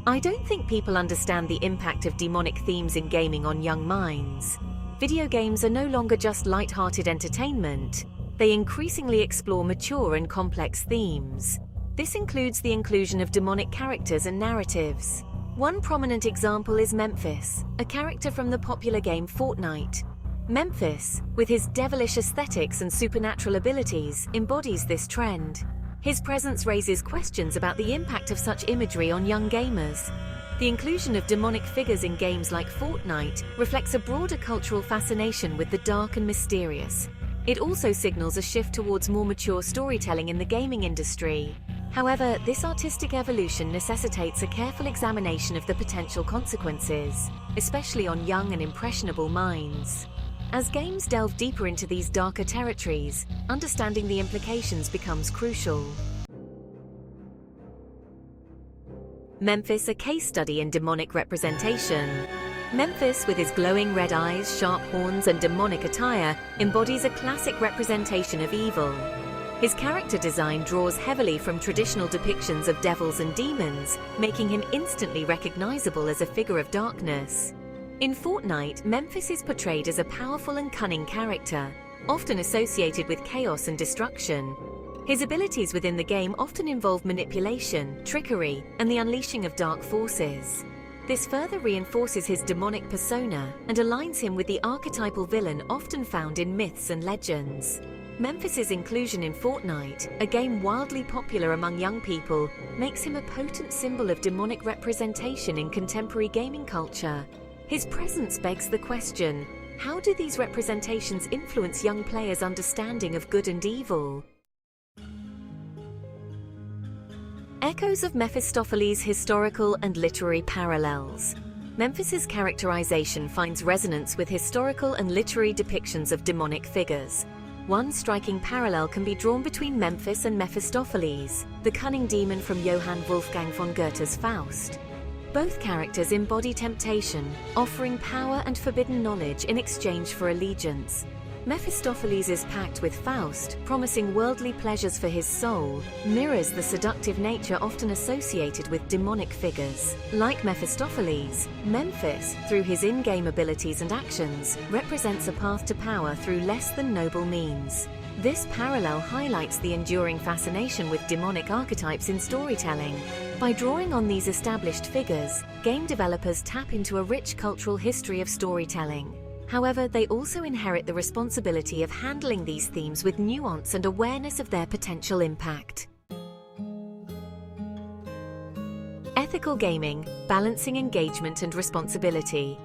I don't think people understand the impact of demonic themes in gaming on young minds. Video games are no longer just light-hearted entertainment. They increasingly explore mature and complex themes. This includes the inclusion of demonic characters and narratives. One prominent example is Memphis, a character from the popular game Fortnite. Memphis, with his devilish aesthetics and supernatural abilities, embodies this trend. His presence raises questions about the impact of such imagery on young gamers. The inclusion of demonic figures in games like Fortnite reflects a broader cultural fascination with the dark and mysterious. It also signals a shift towards more mature storytelling in the gaming industry. However, this artistic evolution necessitates a careful examination of the potential consequences, especially on young and impressionable minds. As games delve deeper into these darker territories, understanding the implications becomes crucial. Memphis, a case study in demonic representation. Memphis, with his glowing red eyes, sharp horns, and demonic attire, embodies a classic representation of evil. His character design draws heavily from traditional depictions of devils and demons, making him instantly recognizable as a figure of darkness. In Fortnite, Memphis is portrayed as a powerful and cunning character, often associated with chaos and destruction. His abilities within the game often involve manipulation, trickery, and the unleashing of dark forces. This further reinforces his demonic persona and aligns him with the archetypal villain often found in myths and legends. Memphis's inclusion in Fortnite, a game wildly popular among young people, makes him a potent symbol of demonic representation in contemporary gaming culture. His presence begs the question, how do these representations influence young players' understanding of good and evil? Echoes of Mephistopheles' historical and literary parallels. Memphis's characterization finds resonance with historical and literary depictions of demonic figures. One striking parallel can be drawn between Memphis and Mephistopheles, the cunning demon from Johann Wolfgang von Goethe's Faust. Both characters embody temptation, offering power and forbidden knowledge in exchange for allegiance. Mephistopheles' pact with Faust, promising worldly pleasures for his soul, mirrors the seductive nature often associated with demonic figures. Like Mephistopheles, Memphis, through his in-game abilities and actions, represents a path to power through less than noble means. This parallel highlights the enduring fascination with demonic archetypes in storytelling. By drawing on these established figures, game developers tap into a rich cultural history of storytelling. However, they also inherit the responsibility of handling these themes with nuance and awareness of their potential impact. Ethical gaming, balancing engagement and responsibility.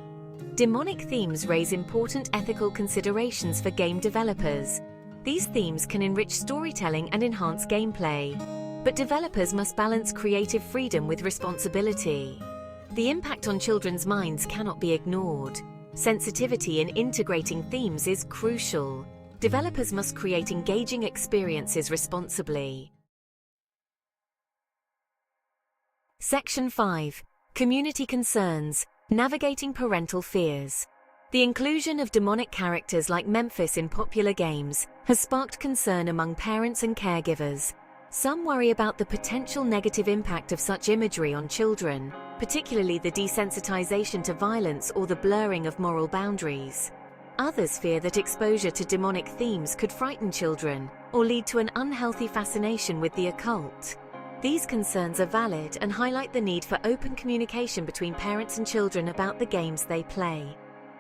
Demonic themes raise important ethical considerations for game developers. These themes can enrich storytelling and enhance gameplay. But developers must balance creative freedom with responsibility. The impact on children's minds cannot be ignored. Sensitivity in integrating themes is crucial. Developers must create engaging experiences responsibly. Section 5. Community Concerns, Navigating Parental Fears. The inclusion of demonic characters like Memphis in popular games has sparked concern among parents and caregivers. Some worry about the potential negative impact of such imagery on children, particularly the desensitization to violence or the blurring of moral boundaries. Others fear that exposure to demonic themes could frighten children or lead to an unhealthy fascination with the occult. These concerns are valid and highlight the need for open communication between parents and children about the games they play.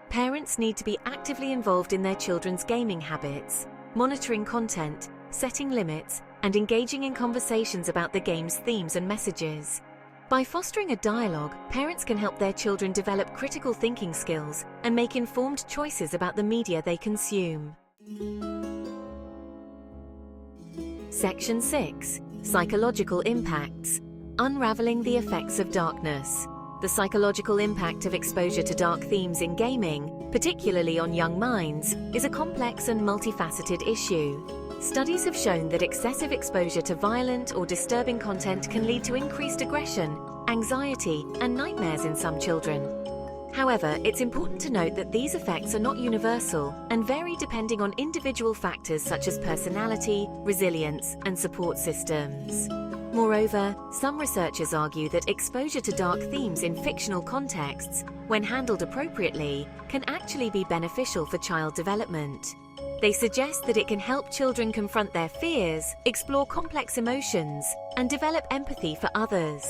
Parents need to be actively involved in their children's gaming habits, monitoring content, setting limits, and engaging in conversations about the game's themes and messages. By fostering a dialogue, parents can help their children develop critical thinking skills and make informed choices about the media they consume. Section 6. Psychological Impacts. Unraveling the Effects of Darkness. The psychological impact of exposure to dark themes in gaming, particularly on young minds, is a complex and multifaceted issue. Studies have shown that excessive exposure to violent or disturbing content can lead to increased aggression, anxiety, and nightmares in some children. However, it's important to note that these effects are not universal and vary depending on individual factors such as personality, resilience, and support systems. Moreover, some researchers argue that exposure to dark themes in fictional contexts, when handled appropriately, can actually be beneficial for child development. They suggest that it can help children confront their fears, explore complex emotions, and develop empathy for others.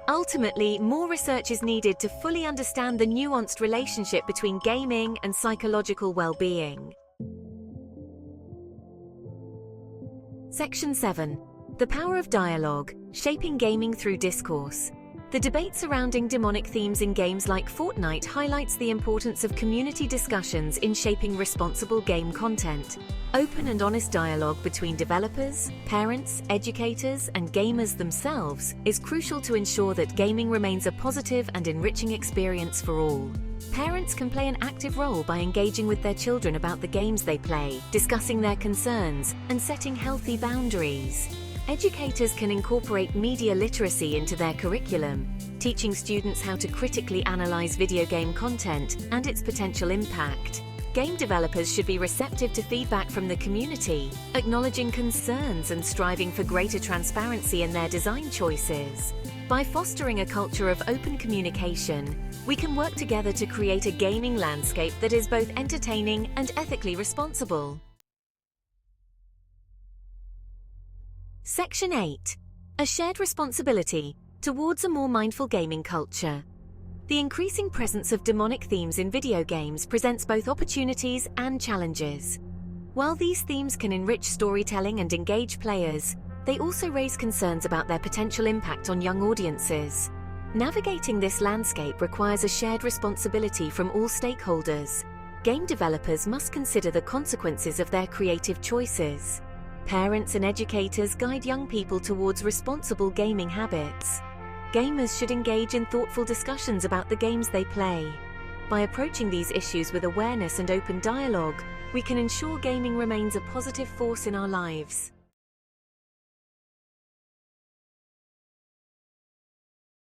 Ultimately, more research is needed to fully understand the nuanced relationship between gaming and psychological well-being. Section 7. The power of dialogue, shaping gaming through discourse. The debate surrounding demonic themes in games like Fortnite highlights the importance of community discussions in shaping responsible game content. Open and honest dialogue between developers, parents, educators, and gamers themselves is crucial to ensure that gaming remains a positive and enriching experience for all. Parents can play an active role by engaging with their children about the games they play, discussing their concerns, and setting healthy boundaries. Educators can incorporate media literacy into their curriculum, teaching students how to critically analyze video game content and its potential impact. Game developers should be receptive to feedback from the community, acknowledging concerns and striving for greater transparency in their design choices. By fostering a culture of open communication, we can work together to create a gaming landscape that is both entertaining and ethically responsible. Section 8. A shared responsibility towards a more mindful gaming culture. The increasing presence of demonic themes in video games presents both opportunities and challenges. While these themes can enrich storytelling and engage players, they also raise concerns about their potential impact on young audiences. Navigating this landscape requires a shared responsibility from all stakeholders. Game developers must consider the consequences of their creative choices. Parents and educators guide young people towards responsible gaming habits. Gamers should engage in thoughtful discussions about the games they play. By approaching these issues with awareness and open dialogue, we can ensure gaming remains a positive force in our lives.